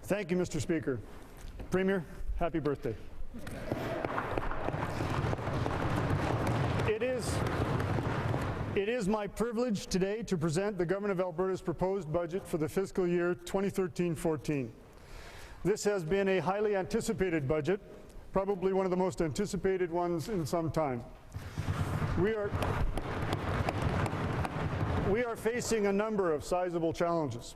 Thank you, Mr. Speaker. Premier, happy birthday. It is my privilege today to present the Government of Alberta's proposed budget for the fiscal year 2013-14. This has been a highly anticipated budget, probably one of the most anticipated ones in some time. We are facing a number of sizable challenges.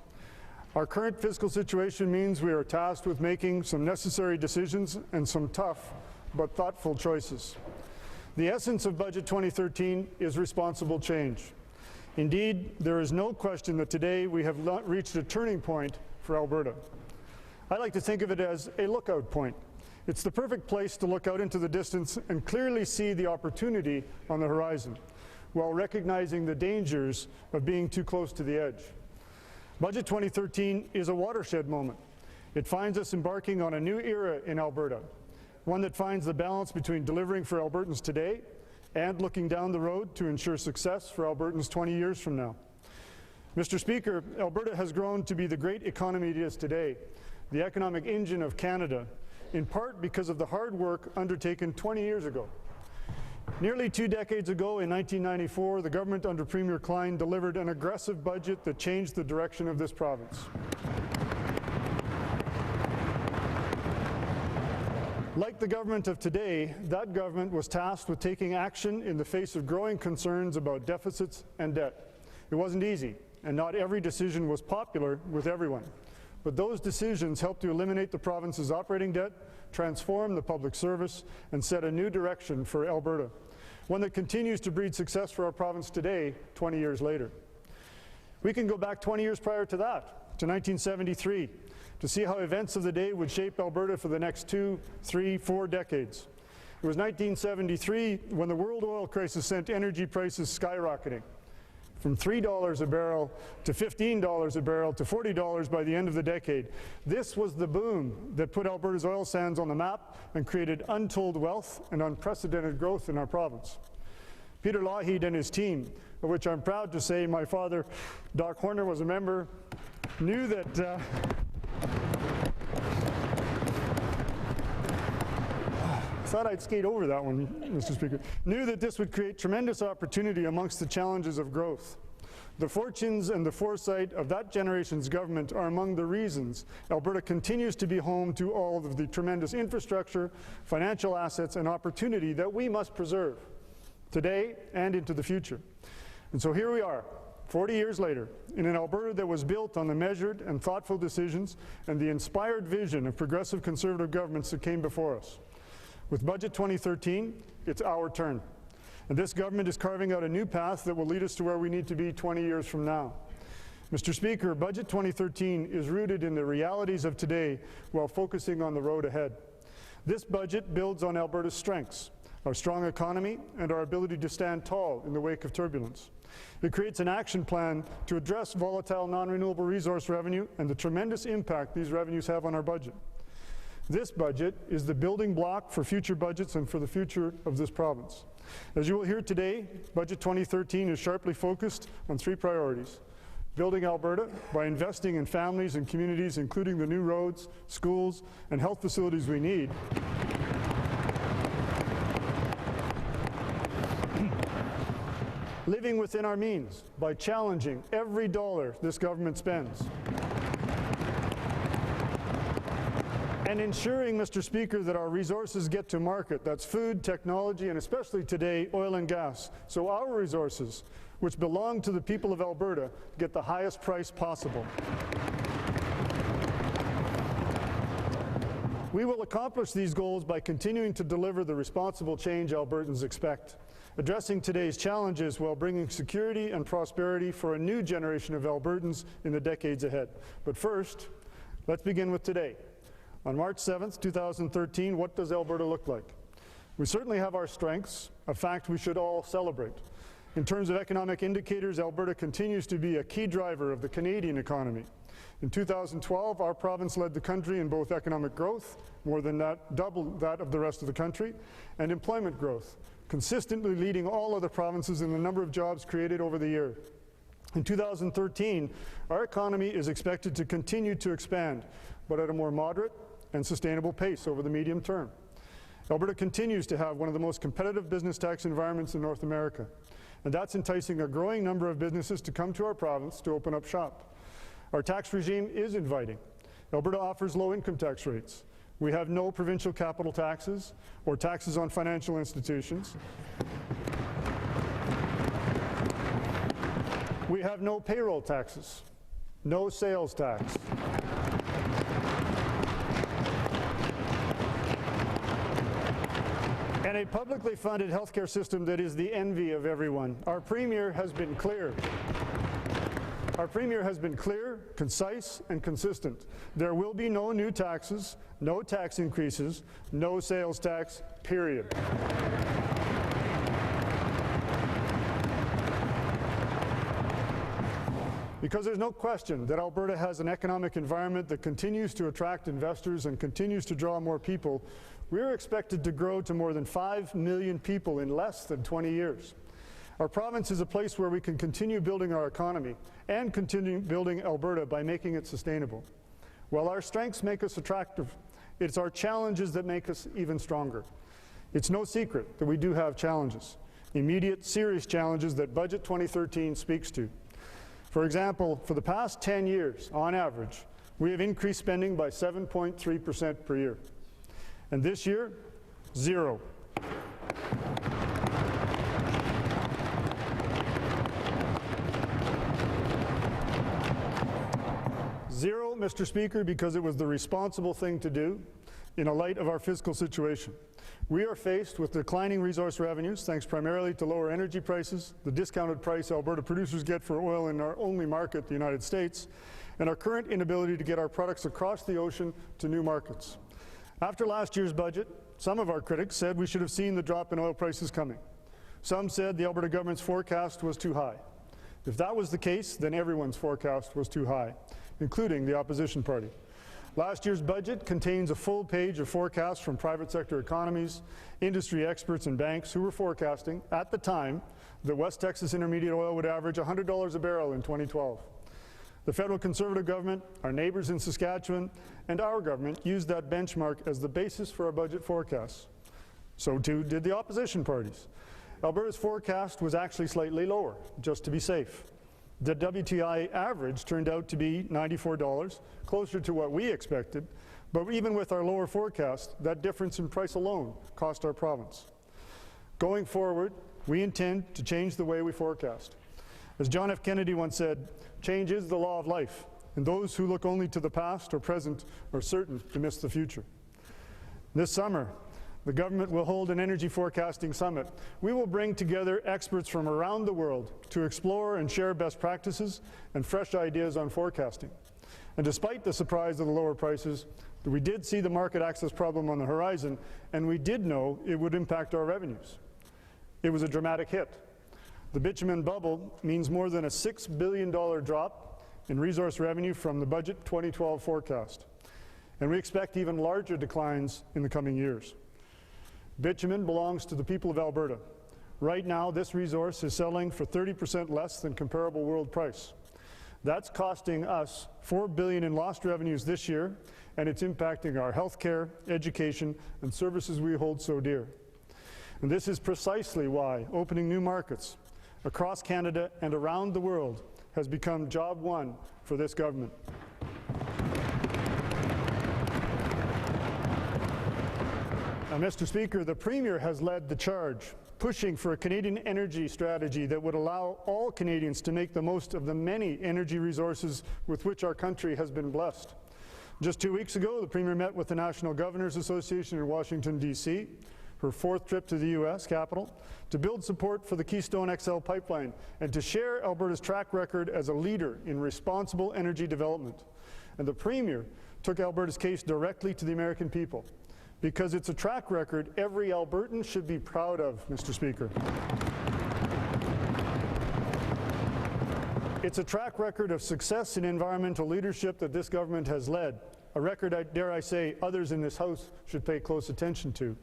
Our current fiscal situation means we are tasked with making some necessary decisions and some tough but thoughtful choices. The essence of Budget 2013 is responsible change. Indeed, there is no question that today we have reached a turning point for Alberta. I like to think of it as a lookout point. It's the perfect place to look out into the distance and clearly see the opportunity on the horizon, while recognizing the dangers of being too close to the edge. Budget 2013 is a watershed moment. It finds us embarking on a new era in Alberta, one that finds the balance between delivering for Albertans today and looking down the road to ensure success for Albertans 20 years from now. Mr. Speaker, Alberta has grown to be the great economy it is today, the economic engine of Canada, in part because of the hard work undertaken 20 years ago. Nearly 2 decades ago, in 1994, the government under Premier Klein delivered an aggressive budget that changed the direction of this province. Like the government of today, that government was tasked with taking action in the face of growing concerns about deficits and debt. It wasn't easy, and not every decision was popular with everyone. But those decisions helped to eliminate the province's operating debt, transform the public service, and set a new direction for Alberta, one that continues to breed success for our province today, 20 years later. We can go back 20 years prior to that, to 1973, to see how events of the day would shape Alberta for the next 2, 3, 4 decades. It was 1973 when the world oil crisis sent energy prices skyrocketing, from $3 a barrel to $15 a barrel to $40 by the end of the decade. This was the boom that put Alberta's oil sands on the map and created untold wealth and unprecedented growth in our province. Peter Lougheed and his team, of which I'm proud to say my father, Doc Horner, was a member, knew that thought I'd skate over that one, Mr. Speaker. Knew that this would create tremendous opportunity amongst the challenges of growth. The fortunes and the foresight of that generation's government are among the reasons Alberta continues to be home to all of the tremendous infrastructure, financial assets, and opportunity that we must preserve today and into the future. And so here we are, 40 years later, in an Alberta that was built on the measured and thoughtful decisions and the inspired vision of progressive Conservative governments that came before us. With Budget 2013, it's our turn. And this government is carving out a new path that will lead us to where we need to be 20 years from now. Mr. Speaker, Budget 2013 is rooted in the realities of today while focusing on the road ahead. This budget builds on Alberta's strengths, our strong economy, and our ability to stand tall in the wake of turbulence. It creates an action plan to address volatile non-renewable resource revenue and the tremendous impact these revenues have on our budget. This budget is the building block for future budgets and for the future of this province. As you will hear today, Budget 2013 is sharply focused on 3 priorities. Building Alberta by investing in families and communities, including the new roads, schools, and health facilities we need. Living within our means by challenging every dollar this government spends. And ensuring, Mr. Speaker, that our resources get to market. That's food, technology, and especially today, oil and gas. So our resources, which belong to the people of Alberta, get the highest price possible. We will accomplish these goals by continuing to deliver the responsible change Albertans expect, addressing today's challenges while bringing security and prosperity for a new generation of Albertans in the decades ahead. But first, let's begin with today. On March 7th, 2013, what does Alberta look like? We certainly have our strengths, a fact we should all celebrate. In terms of economic indicators, Alberta continues to be a key driver of the Canadian economy. In 2012, our province led the country in both economic growth, more than that, double that of the rest of the country, and employment growth, consistently leading all other provinces in the number of jobs created over the year. In 2013, our economy is expected to continue to expand, but at a more moderate and sustainable pace over the medium term. Alberta continues to have one of the most competitive business tax environments in North America, and that's enticing a growing number of businesses to come to our province to open up shop. Our tax regime is inviting. Alberta offers low income tax rates. We have no provincial capital taxes or taxes on financial institutions. We have no payroll taxes, no sales tax. And a publicly funded healthcare system that is the envy of everyone. Our Premier has been clear. Our Premier has been clear, concise, and consistent. There will be no new taxes, no tax increases, no sales tax, period. Because there's no question that Alberta has an economic environment that continues to attract investors and continues to draw more people, we're expected to grow to more than 5 million people in less than 20 years. Our province is a place where we can continue building our economy and continue building Alberta by making it sustainable. While our strengths make us attractive, it's our challenges that make us even stronger. It's no secret that we do have challenges, immediate, serious challenges that Budget 2013 speaks to. For example, for the past 10 years, on average, we have increased spending by 7.3% per year. And this year, zero. Zero, Mr. Speaker, because it was the responsible thing to do in a light of our fiscal situation. We are faced with declining resource revenues, thanks primarily to lower energy prices, the discounted price Alberta producers get for oil in our only market, the United States, and our current inability to get our products across the ocean to new markets. After last year's budget, some of our critics said we should have seen the drop in oil prices coming. Some said the Alberta government's forecast was too high. If that was the case, then everyone's forecast was too high, including the opposition party. Last year's budget contains a full page of forecasts from private sector economies, industry experts and banks who were forecasting, at the time, that West Texas Intermediate oil would average $100 a barrel in 2012. The federal Conservative government, our neighbours in Saskatchewan, and our government used that benchmark as the basis for our budget forecasts. So too did the opposition parties. Alberta's forecast was actually slightly lower, just to be safe. The WTI average turned out to be $94, closer to what we expected, but even with our lower forecast, that difference in price alone cost our province. Going forward, we intend to change the way we forecast. As John F. Kennedy once said, change is the law of life, and those who look only to the past or present are certain to miss the future. This summer, the government will hold an energy forecasting summit. We will bring together experts from around the world to explore and share best practices and fresh ideas on forecasting. And despite the surprise of the lower prices, we did see the market access problem on the horizon, and we did know it would impact our revenues. It was a dramatic hit. The bitumen bubble means more than a $6 billion drop in resource revenue from the Budget 2012 forecast. And we expect even larger declines in the coming years. Bitumen belongs to the people of Alberta. Right now, this resource is selling for 30% less than comparable world price. That's costing us $4 billion in lost revenues this year, and it's impacting our healthcare, education, and services we hold so dear. And this is precisely why opening new markets across Canada and around the world has become job one for this government. Now, Mr. Speaker, the Premier has led the charge, pushing for a Canadian energy strategy that would allow all Canadians to make the most of the many energy resources with which our country has been blessed. Just 2 weeks ago, the Premier met with the National Governors Association in Washington, D.C., her fourth trip to the U.S. Capitol, to build support for the Keystone XL pipeline and to share Alberta's track record as a leader in responsible energy development. And the Premier took Alberta's case directly to the American people, because it's a track record every Albertan should be proud of, Mr. Speaker. It's a track record of success in environmental leadership that this government has led, a record, dare I say, others in this House should pay close attention to.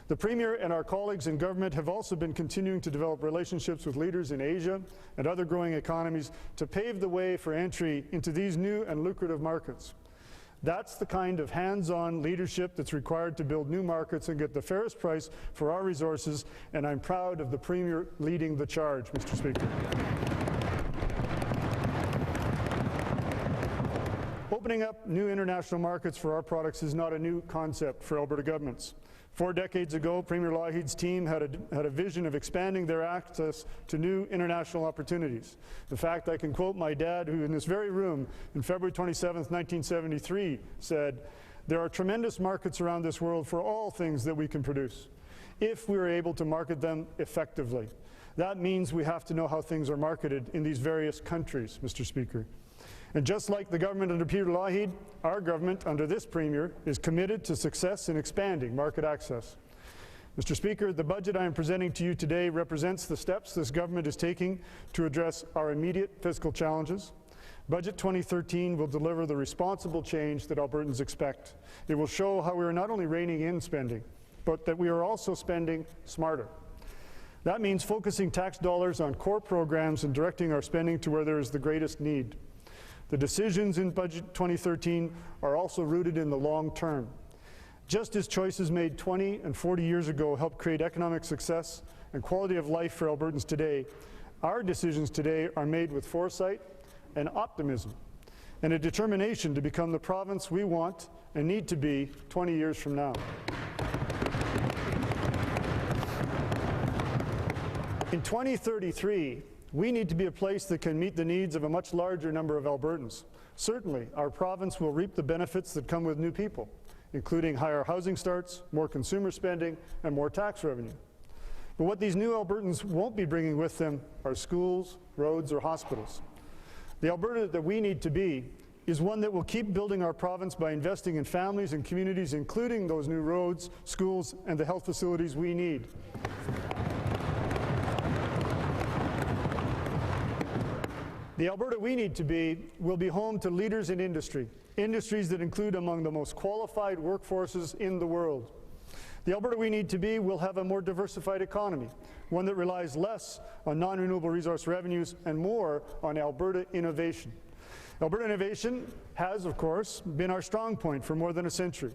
The Premier and our colleagues in government have also been continuing to develop relationships with leaders in Asia and other growing economies to pave the way for entry into these new and lucrative markets. That's the kind of hands-on leadership that's required to build new markets and get the fairest price for our resources, and I'm proud of the Premier leading the charge, Mr. Speaker. Opening up new international markets for our products is not a new concept for Alberta governments. 4 decades ago, Premier Lougheed's team had a vision of expanding their access to new international opportunities. In fact, I can quote my dad, who in this very room, in February 27th, 1973, said, "There are tremendous markets around this world for all things that we can produce, if we are able to market them effectively." That means we have to know how things are marketed in these various countries, Mr. Speaker. And just like the government under Peter Lougheed, our government under this Premier is committed to success in expanding market access. Mr. Speaker, the budget I am presenting to you today represents the steps this government is taking to address our immediate fiscal challenges. Budget 2013 will deliver the responsible change that Albertans expect. It will show how we are not only reining in spending, but that we are also spending smarter. That means focusing tax dollars on core programs and directing our spending to where there is the greatest need. The decisions in Budget 2013 are also rooted in the long term. Just as choices made 20 and 40 years ago helped create economic success and quality of life for Albertans today, our decisions today are made with foresight and optimism and a determination to become the province we want and need to be 20 years from now. In 2033, we need to be a place that can meet the needs of a much larger number of Albertans. Certainly, our province will reap the benefits that come with new people, including higher housing starts, more consumer spending, and more tax revenue. But what these new Albertans won't be bringing with them are schools, roads, or hospitals. The Alberta that we need to be is one that will keep building our province by investing in families and communities, including those new roads, schools, and the health facilities we need. The Alberta we need to be will be home to leaders in industry, industries that include among the most qualified workforces in the world. The Alberta we need to be will have a more diversified economy, one that relies less on non-renewable resource revenues and more on Alberta innovation. Alberta innovation has, of course, been our strong point for more than a century.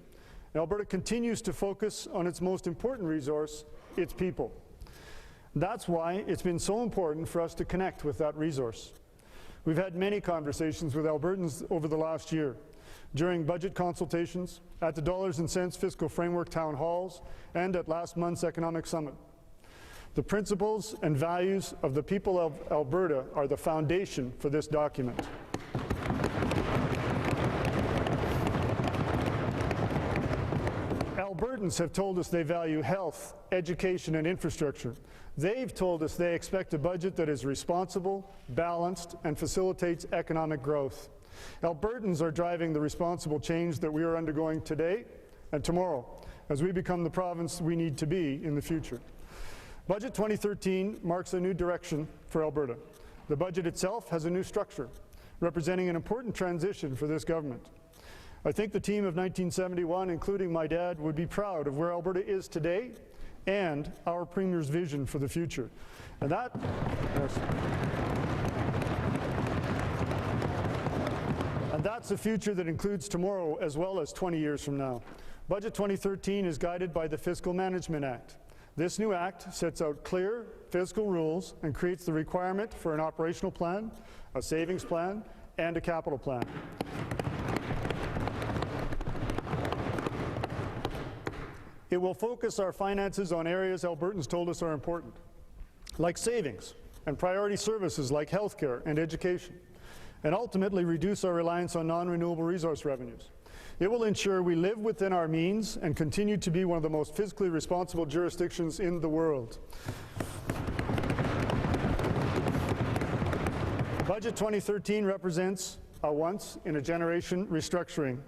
Alberta continues to focus on its most important resource, its people. That's why it's been so important for us to connect with that resource. We've had many conversations with Albertans over the last year, during budget consultations, at the Dollars and Cents Fiscal Framework town halls, and at last month's Economic Summit. The principles and values of the people of Alberta are the foundation for this document. Albertans have told us they value health, education, and infrastructure. They've told us they expect a budget that is responsible, balanced, and facilitates economic growth. Albertans are driving the responsible change that we are undergoing today and tomorrow as we become the province we need to be in the future. Budget 2013 marks a new direction for Alberta. The budget itself has a new structure, representing an important transition for this government. I think the team of 1971, including my dad, would be proud of where Alberta is today and our Premier's vision for the future. And that, yes. And that's a future that includes tomorrow as well as 20 years from now. Budget 2013 is guided by the Fiscal Management Act. This new act sets out clear fiscal rules and creates the requirement for an operational plan, a savings plan, and a capital plan. It will focus our finances on areas Albertans told us are important, like savings and priority services like healthcare and education, and ultimately reduce our reliance on non-renewable resource revenues. It will ensure we live within our means and continue to be one of the most fiscally responsible jurisdictions in the world. Budget 2013 represents a once-in-a-generation restructuring.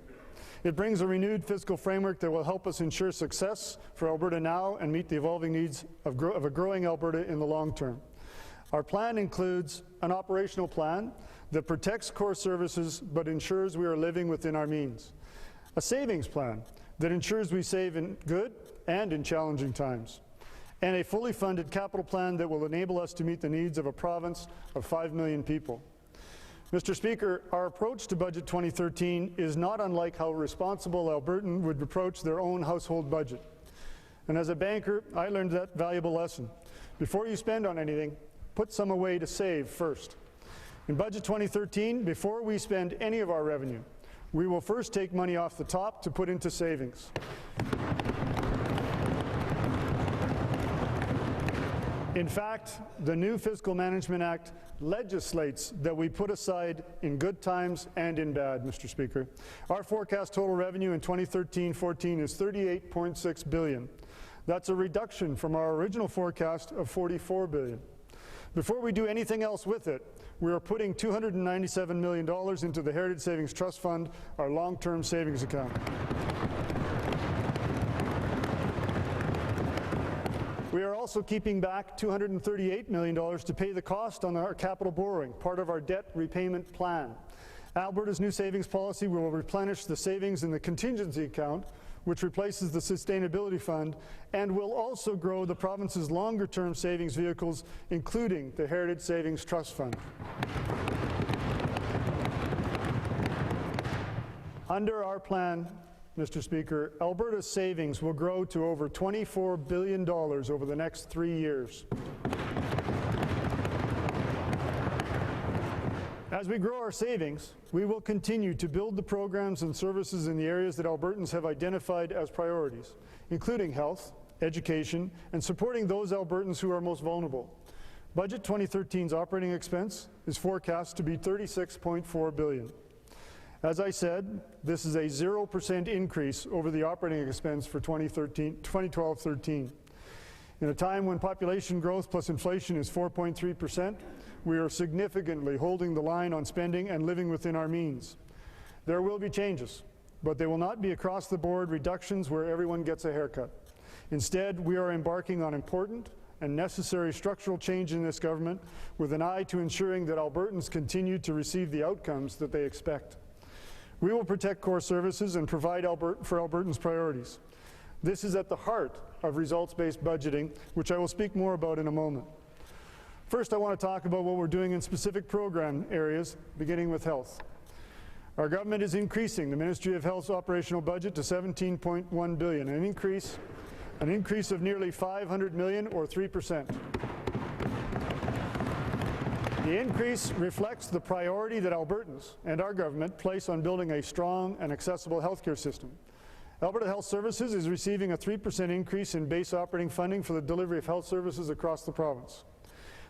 It brings a renewed fiscal framework that will help us ensure success for Alberta now and meet the evolving needs of a growing Alberta in the long term. Our plan includes an operational plan that protects core services but ensures we are living within our means. A savings plan that ensures we save in good and in challenging times. And a fully funded capital plan that will enable us to meet the needs of a province of 5 million people. Mr. Speaker, our approach to Budget 2013 is not unlike how a responsible Albertan would approach their own household budget. And as a banker, I learned that valuable lesson. Before you spend on anything, put some away to save first. In Budget 2013, before we spend any of our revenue, we will first take money off the top to put into savings. In fact, the new Fiscal Management Act legislates that we put aside in good times and in bad, Mr. Speaker. Our forecast total revenue in 2013-14 is $38.6 billion. That's a reduction from our original forecast of $44 billion. Before we do anything else with it, we are putting $297 million into the Heritage Savings Trust Fund, our long-term savings account. We are also keeping back $238 million to pay the cost on our capital borrowing, part of our debt repayment plan. Alberta's new savings policy will replenish the savings in the contingency account, which replaces the Sustainability Fund, and will also grow the province's longer-term savings vehicles, including the Heritage Savings Trust Fund. Under our plan, Mr. Speaker, Alberta's savings will grow to over $24 billion over the next 3 years. As we grow our savings, we will continue to build the programs and services in the areas that Albertans have identified as priorities, including health, education, and supporting those Albertans who are most vulnerable. Budget 2013's operating expense is forecast to be $36.4 billion. As I said, this is a 0% increase over the operating expense for 2012-13. In a time when population growth plus inflation is 4.3%, we are significantly holding the line on spending and living within our means. There will be changes, but they will not be across-the-board reductions where everyone gets a haircut. Instead, we are embarking on important and necessary structural change in this government with an eye to ensuring that Albertans continue to receive the outcomes that they expect. We will protect core services and provide for Albertans' priorities. This is at the heart of results-based budgeting, which I will speak more about in a moment. First, I want to talk about what we're doing in specific program areas, beginning with health. Our government is increasing the Ministry of Health's operational budget to $17.1 billion, an increase of nearly $500 million or 3%. The increase reflects the priority that Albertans and our government place on building a strong and accessible healthcare system. Alberta Health Services is receiving a 3% increase in base operating funding for the delivery of health services across the province.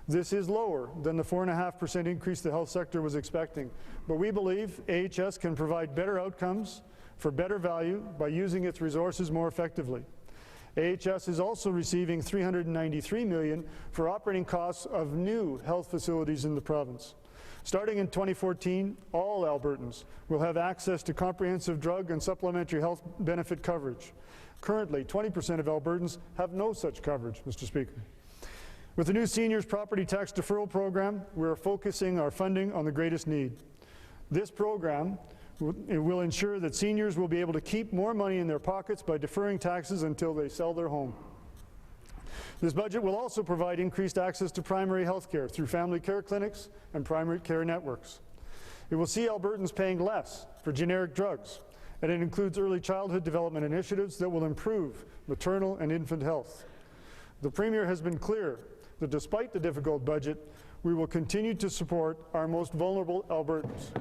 This is lower than the 4.5% increase the health sector was expecting, but we believe AHS can provide better outcomes for better value by using its resources more effectively. AHS is also receiving $393 million for operating costs of new health facilities in the province. Starting in 2014, all Albertans will have access to comprehensive drug and supplementary health benefit coverage. Currently, 20% of Albertans have no such coverage, Mr. Speaker. With the new Seniors Property Tax Deferral Program, we are focusing our funding on the greatest need. This program will ensure that seniors will be able to keep more money in their pockets by deferring taxes until they sell their home. This budget will also provide increased access to primary health care through family care clinics and primary care networks. It will see Albertans paying less for generic drugs, and it includes early childhood development initiatives that will improve maternal and infant health. The Premier has been clear that despite the difficult budget, we will continue to support our most vulnerable Albertans.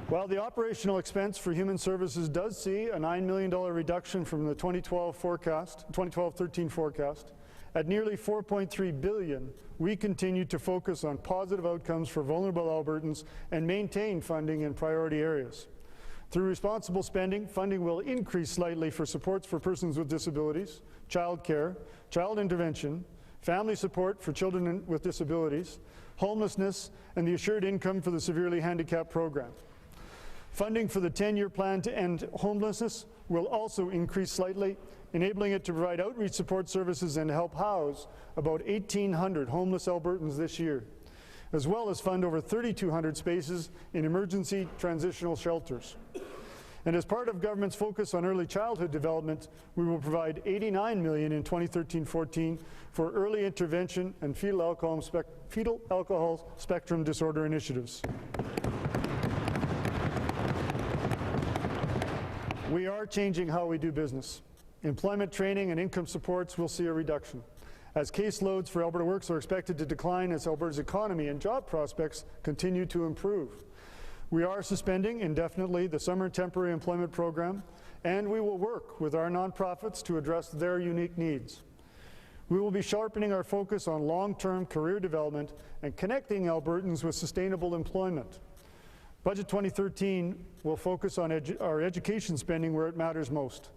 While the operational expense for human services does see a $9 million reduction from the 2012-13 forecast, at nearly $4.3 billion, we continue to focus on positive outcomes for vulnerable Albertans and maintain funding in priority areas. Through responsible spending, funding will increase slightly for supports for persons with disabilities, child care, child intervention, family support for children with disabilities, homelessness, and the Assured Income for the Severely Handicapped program. Funding for the 10-year plan to end homelessness will also increase slightly, enabling it to provide outreach support services and help house about 1,800 homeless Albertans this year, as well as fund over 3,200 spaces in emergency transitional shelters. And as part of government's focus on early childhood development, we will provide $89 million in 2013-14 for early intervention and fetal alcohol spectrum disorder initiatives. We are changing how we do business. Employment training and income supports will see a reduction, as caseloads for Alberta Works are expected to decline as Alberta's economy and job prospects continue to improve. We are suspending indefinitely the Summer Temporary Employment Program, and we will work with our nonprofits to address their unique needs. We will be sharpening our focus on long-term career development and connecting Albertans with sustainable employment. Budget 2013 will focus on our education spending where it matters most,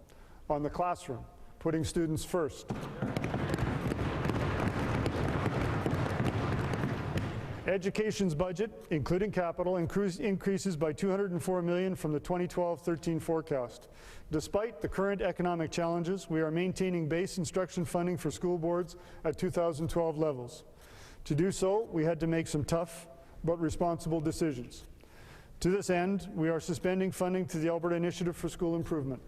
on the classroom, putting students first. Education's budget, including capital, increases by $204 million from the 2012-13 forecast. Despite the current economic challenges, we are maintaining base instruction funding for school boards at 2012 levels. To do so, we had to make some tough but responsible decisions. To this end, we are suspending funding to the Alberta Initiative for School Improvement.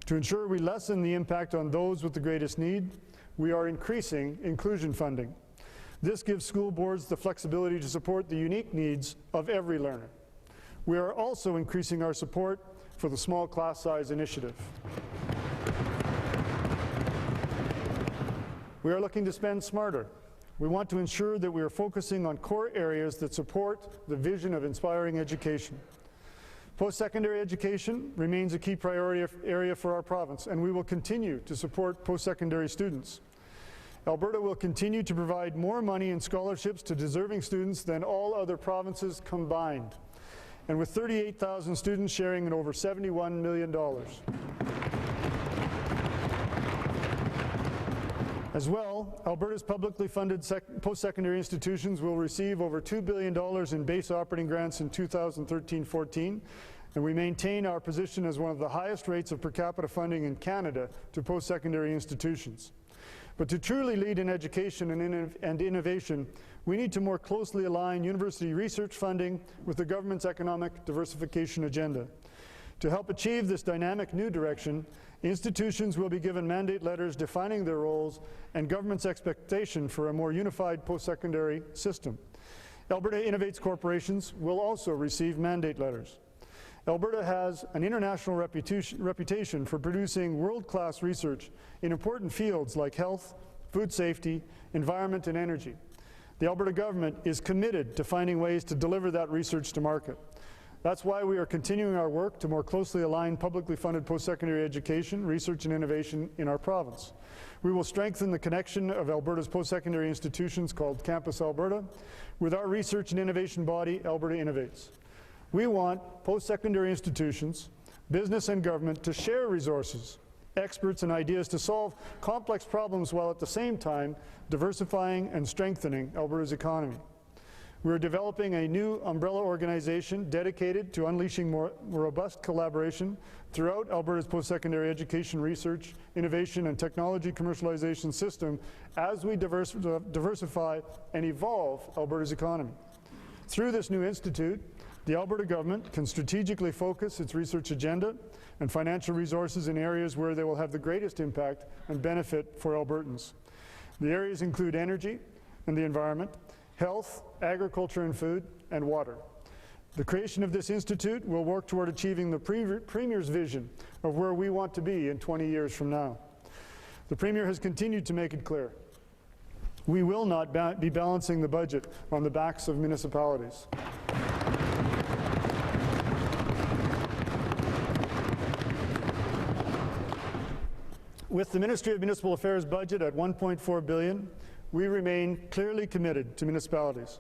To ensure we lessen the impact on those with the greatest need, we are increasing inclusion funding. This gives school boards the flexibility to support the unique needs of every learner. We are also increasing our support for the small class size initiative. We are looking to spend smarter. We want to ensure that we are focusing on core areas that support the vision of inspiring education. Post-secondary education remains a key priority area for our province, and we will continue to support post-secondary students. Alberta will continue to provide more money in scholarships to deserving students than all other provinces combined, and with 38,000 students sharing in over $71 million. As well, Alberta's publicly funded post-secondary institutions will receive over $2 billion in base operating grants in 2013-14, and we maintain our position as one of the highest rates of per capita funding in Canada to post-secondary institutions. But to truly lead in education and innovation, we need to more closely align university research funding with the government's economic diversification agenda. To help achieve this dynamic new direction, institutions will be given mandate letters defining their roles and government's expectation for a more unified post-secondary system. Alberta Innovates corporations will also receive mandate letters. Alberta has an international reputation for producing world-class research in important fields like health, food safety, environment, and energy. The Alberta government is committed to finding ways to deliver that research to market. That's why we are continuing our work to more closely align publicly funded post-secondary education, research, and innovation in our province. We will strengthen the connection of Alberta's post-secondary institutions called Campus Alberta with our research and innovation body, Alberta Innovates. We want post-secondary institutions, business and government to share resources, experts and ideas to solve complex problems while at the same time diversifying and strengthening Alberta's economy. We are developing a new umbrella organization dedicated to unleashing more robust collaboration throughout Alberta's post-secondary education research, innovation, and technology commercialization system as we diversify and evolve Alberta's economy. Through this new institute, the Alberta government can strategically focus its research agenda and financial resources in areas where they will have the greatest impact and benefit for Albertans. The areas include energy and the environment, health, agriculture and food, and water. The creation of this institute will work toward achieving the Premier's vision of where we want to be in 20 years from now. The Premier has continued to make it clear. We will not be balancing the budget on the backs of municipalities. With the Ministry of Municipal Affairs budget at $1.4 billion, we remain clearly committed to municipalities.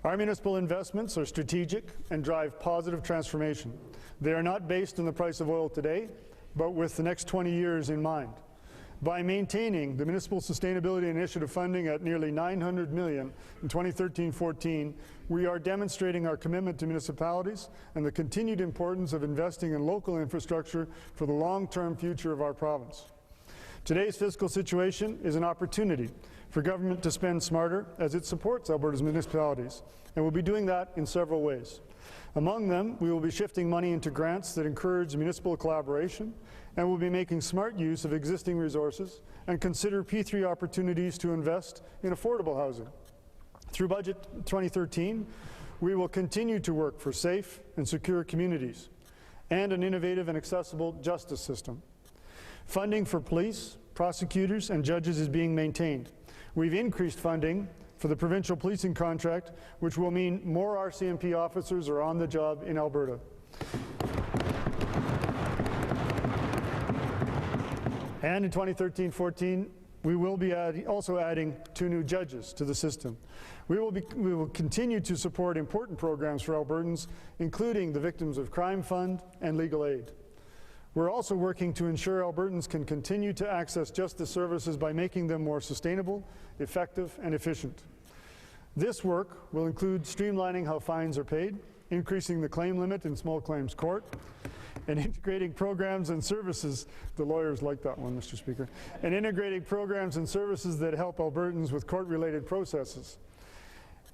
Our municipal investments are strategic and drive positive transformation. They are not based on the price of oil today, but with the next 20 years in mind. By maintaining the Municipal Sustainability Initiative funding at nearly $900 million in 2013-14, we are demonstrating our commitment to municipalities and the continued importance of investing in local infrastructure for the long-term future of our province. Today's fiscal situation is an opportunity for government to spend smarter as it supports Alberta's municipalities, and we'll be doing that in several ways. Among them, we will be shifting money into grants that encourage municipal collaboration, and we'll be making smart use of existing resources and consider P3 opportunities to invest in affordable housing. Through Budget 2013, we will continue to work for safe and secure communities and an innovative and accessible justice system. Funding for police, prosecutors, and judges is being maintained. We've increased funding for the provincial policing contract, which will mean more RCMP officers are on the job in Alberta. And in 2013-14, we will be also adding 2 new judges to the system. We will continue to support important programs for Albertans, including the Victims of Crime Fund and legal aid. We're also working to ensure Albertans can continue to access justice services by making them more sustainable, effective, and efficient. This work will include streamlining how fines are paid, increasing the claim limit in small claims court, and integrating programs and services, the lawyers like that one, Mr. Speaker, and integrating programs and services that help Albertans with court-related processes.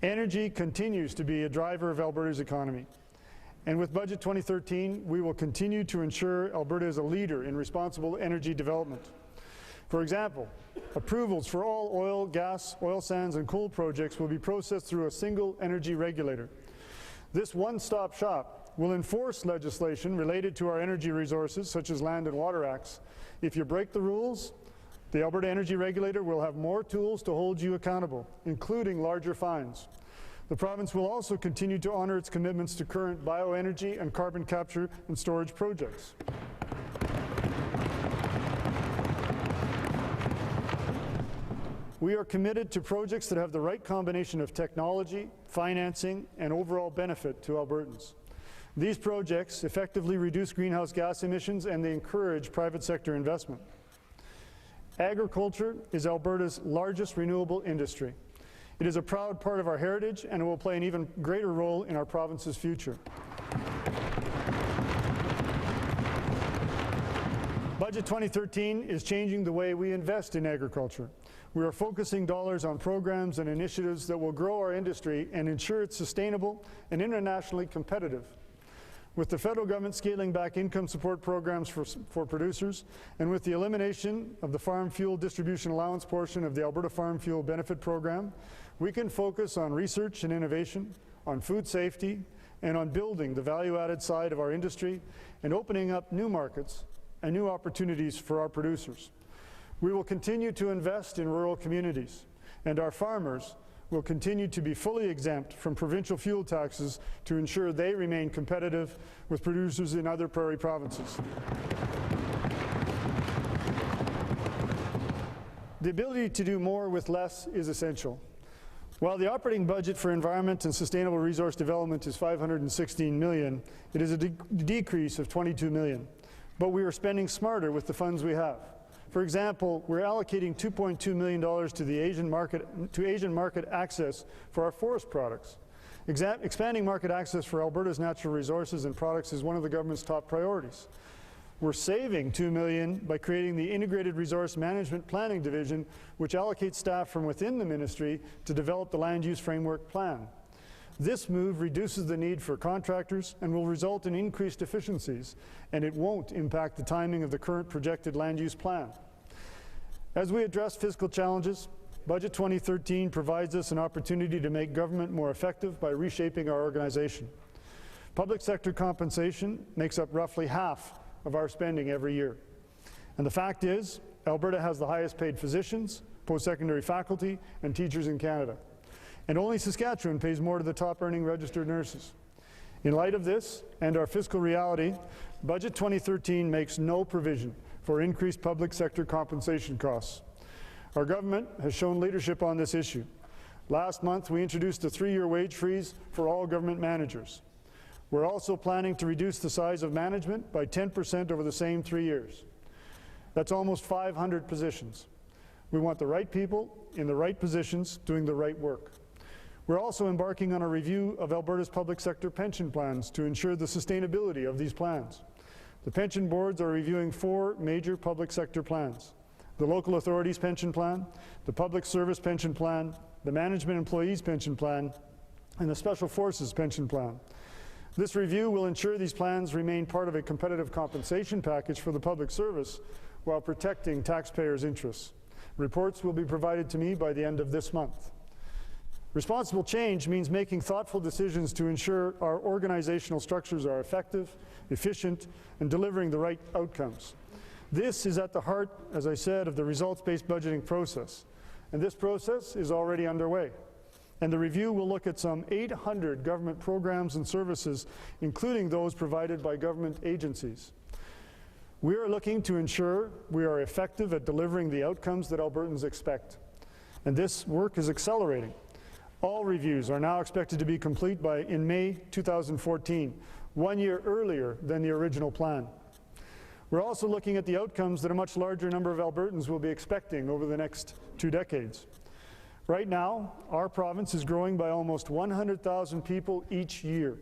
Energy continues to be a driver of Alberta's economy. And with Budget 2013, we will continue to ensure Alberta is a leader in responsible energy development. For example, approvals for all oil, gas, oil sands, and coal projects will be processed through a single energy regulator. This one-stop shop will enforce legislation related to our energy resources, such as Land and Water Acts. If you break the rules, the Alberta Energy Regulator will have more tools to hold you accountable, including larger fines. The province will also continue to honour its commitments to current bioenergy and carbon capture and storage projects. We are committed to projects that have the right combination of technology, financing, and overall benefit to Albertans. These projects effectively reduce greenhouse gas emissions and they encourage private sector investment. Agriculture is Alberta's largest renewable industry. It is a proud part of our heritage and it will play an even greater role in our province's future. Budget 2013 is changing the way we invest in agriculture. We are focusing dollars on programs and initiatives that will grow our industry and ensure it's sustainable and internationally competitive. With the federal government scaling back income support programs for producers, and with the elimination of the farm fuel distribution allowance portion of the Alberta Farm Fuel Benefit Program, we can focus on research and innovation, on food safety, and on building the value-added side of our industry and opening up new markets and new opportunities for our producers. We will continue to invest in rural communities, and our farmers will continue to be fully exempt from provincial fuel taxes to ensure they remain competitive with producers in other prairie provinces. The ability to do more with less is essential. While the operating budget for environment and sustainable resource development is $516 million, it is a decrease of $22 million. But we are spending smarter with the funds we have. For example, we're allocating $2.2 million to the Asian market access for our forest products. Expanding market access for Alberta's natural resources and products is one of the government's top priorities. We're saving $2 million by creating the Integrated Resource Management Planning Division, which allocates staff from within the ministry to develop the Land Use Framework Plan. This move reduces the need for contractors and will result in increased efficiencies, and it won't impact the timing of the current projected land use plan. As we address fiscal challenges, Budget 2013 provides us an opportunity to make government more effective by reshaping our organization. Public sector compensation makes up roughly half of our spending every year. And the fact is, Alberta has the highest paid physicians, post-secondary faculty, and teachers in Canada. And only Saskatchewan pays more to the top earning registered nurses. In light of this and our fiscal reality, Budget 2013 makes no provision for increased public sector compensation costs. Our government has shown leadership on this issue. Last month, we introduced a 3-year wage freeze for all government managers. We're also planning to reduce the size of management by 10% over the same 3 years. That's almost 500 positions. We want the right people in the right positions doing the right work. We're also embarking on a review of Alberta's public sector pension plans to ensure the sustainability of these plans. The pension boards are reviewing 4 major public sector plans: the Local Authorities Pension Plan, the Public Service Pension Plan, the Management Employees Pension Plan, and the Special Forces Pension Plan. This review will ensure these plans remain part of a competitive compensation package for the public service while protecting taxpayers' interests. Reports will be provided to me by the end of this month. Responsible change means making thoughtful decisions to ensure our organizational structures are effective, efficient, and delivering the right outcomes. This is at the heart, as I said, of the results-based budgeting process. And this process is already underway. And the review will look at some 800 government programs and services, including those provided by government agencies. We are looking to ensure we are effective at delivering the outcomes that Albertans expect. And this work is accelerating. All reviews are now expected to be complete in May 2014, 1 year earlier than the original plan. We're also looking at the outcomes that a much larger number of Albertans will be expecting over the next 2 decades. Right now, our province is growing by almost 100,000 people each year.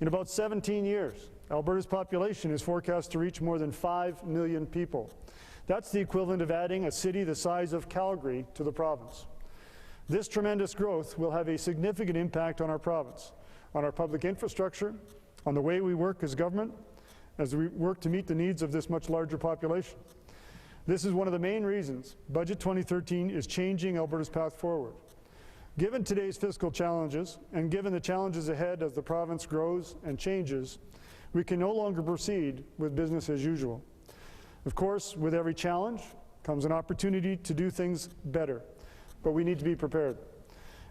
In about 17 years, Alberta's population is forecast to reach more than 5 million people. That's the equivalent of adding a city the size of Calgary to the province. This tremendous growth will have a significant impact on our province, on our public infrastructure, on the way we work as government, as we work to meet the needs of this much larger population. This is one of the main reasons Budget 2013 is changing Alberta's path forward. Given today's fiscal challenges, and given the challenges ahead as the province grows and changes, we can no longer proceed with business as usual. Of course, with every challenge comes an opportunity to do things better, but we need to be prepared.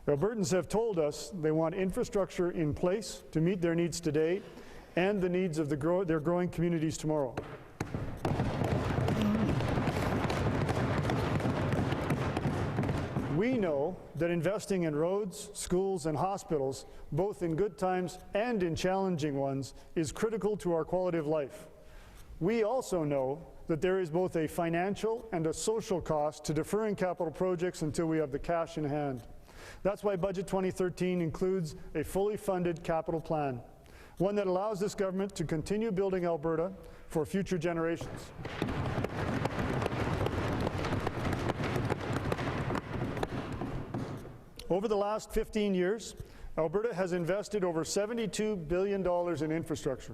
Albertans have told us they want infrastructure in place to meet their needs today and the needs of their growing communities tomorrow. We know that investing in roads, schools, and hospitals, both in good times and in challenging ones, is critical to our quality of life. We also know that there is both a financial and a social cost to deferring capital projects until we have the cash in hand. That's why Budget 2013 includes a fully funded capital plan, one that allows this government to continue building Alberta for future generations. Over the last 15 years, Alberta has invested over $72 billion in infrastructure.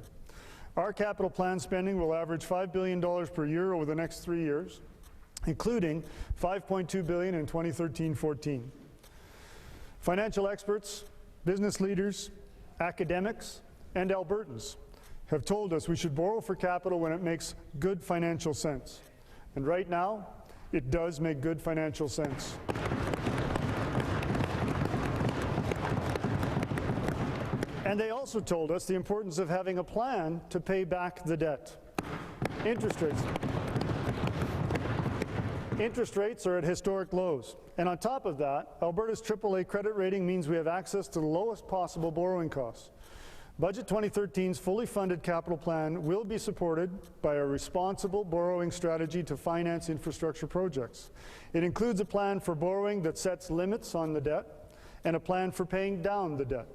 Our capital plan spending will average $5 billion per year over the next 3 years, including $5.2 billion in 2013-14. Financial experts, business leaders, academics, and Albertans have told us we should borrow for capital when it makes good financial sense. And right now, it does make good financial sense. And they also told us the importance of having a plan to pay back the debt. Interest rates are at historic lows. And on top of that, Alberta's AAA credit rating means we have access to the lowest possible borrowing costs. Budget 2013's fully funded capital plan will be supported by a responsible borrowing strategy to finance infrastructure projects. It includes a plan for borrowing that sets limits on the debt and a plan for paying down the debt.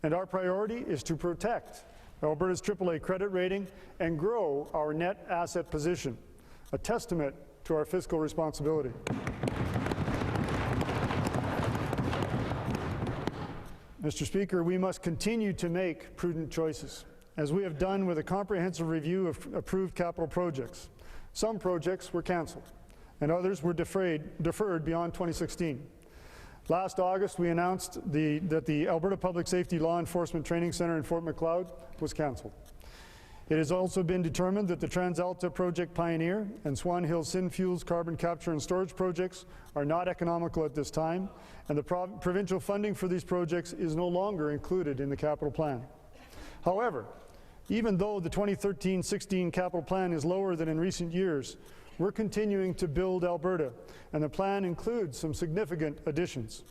And our priority is to protect Alberta's AAA credit rating and grow our net asset position, a testament to our fiscal responsibility. Mr. Speaker, we must continue to make prudent choices, as we have done with a comprehensive review of approved capital projects. Some projects were cancelled, and others were deferred beyond 2016. Last August, we announced that the Alberta Public Safety Law Enforcement Training Centre in Fort Macleod was cancelled. It has also been determined that the TransAlta Project Pioneer and Swan Hill Synfuels carbon capture and storage projects are not economical at this time, and the provincial funding for these projects is no longer included in the capital plan. However, even though the 2013-16 capital plan is lower than in recent years, we're continuing to build Alberta, and the plan includes some significant additions.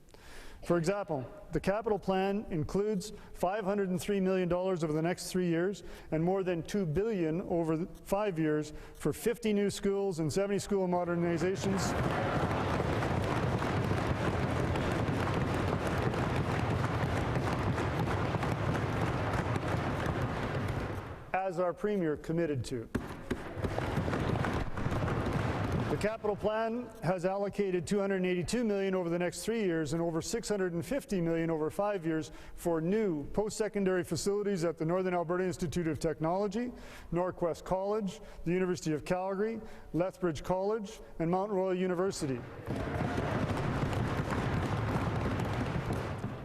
For example, the capital plan includes $503 million over the next 3 years and more than $2 billion over 5 years for 50 new schools and 70 school modernizations. As our Premier committed to. The capital plan has allocated $282 million over the next 3 years and over $650 million over 5 years for new post-secondary facilities at the Northern Alberta Institute of Technology, Norquest College, the University of Calgary, Lethbridge College, and Mount Royal University.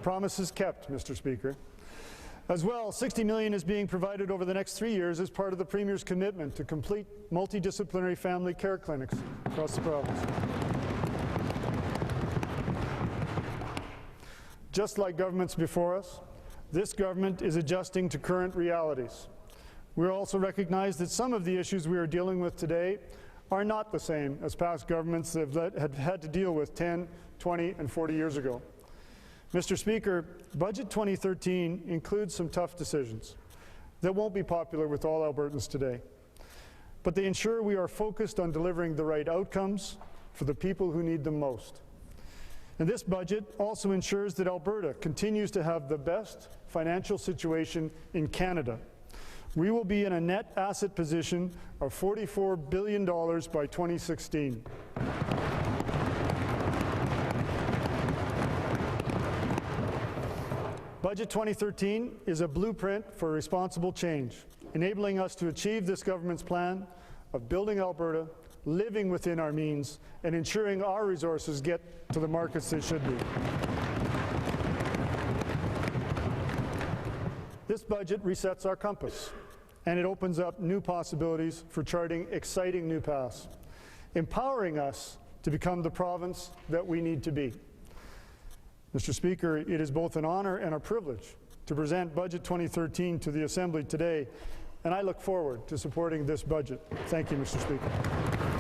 Promises kept, Mr. Speaker. As well, $60 million is being provided over the next 3 years as part of the Premier's commitment to complete multidisciplinary family care clinics across the province. Just like governments before us, this government is adjusting to current realities. We also recognize that some of the issues we are dealing with today are not the same as past governments that have had to deal with 10, 20, and 40 years ago. Mr. Speaker, Budget 2013 includes some tough decisions that won't be popular with all Albertans today, but they ensure we are focused on delivering the right outcomes for the people who need them most. And this budget also ensures that Alberta continues to have the best financial situation in Canada. We will be in a net asset position of $44 billion by 2016. Budget 2013 is a blueprint for responsible change, enabling us to achieve this government's plan of building Alberta, living within our means, and ensuring our resources get to the markets they should be. This budget resets our compass, and it opens up new possibilities for charting exciting new paths, empowering us to become the province that we need to be. Mr. Speaker, it is both an honor and a privilege to present Budget 2013 to the Assembly today, and I look forward to supporting this budget. Thank you, Mr. Speaker.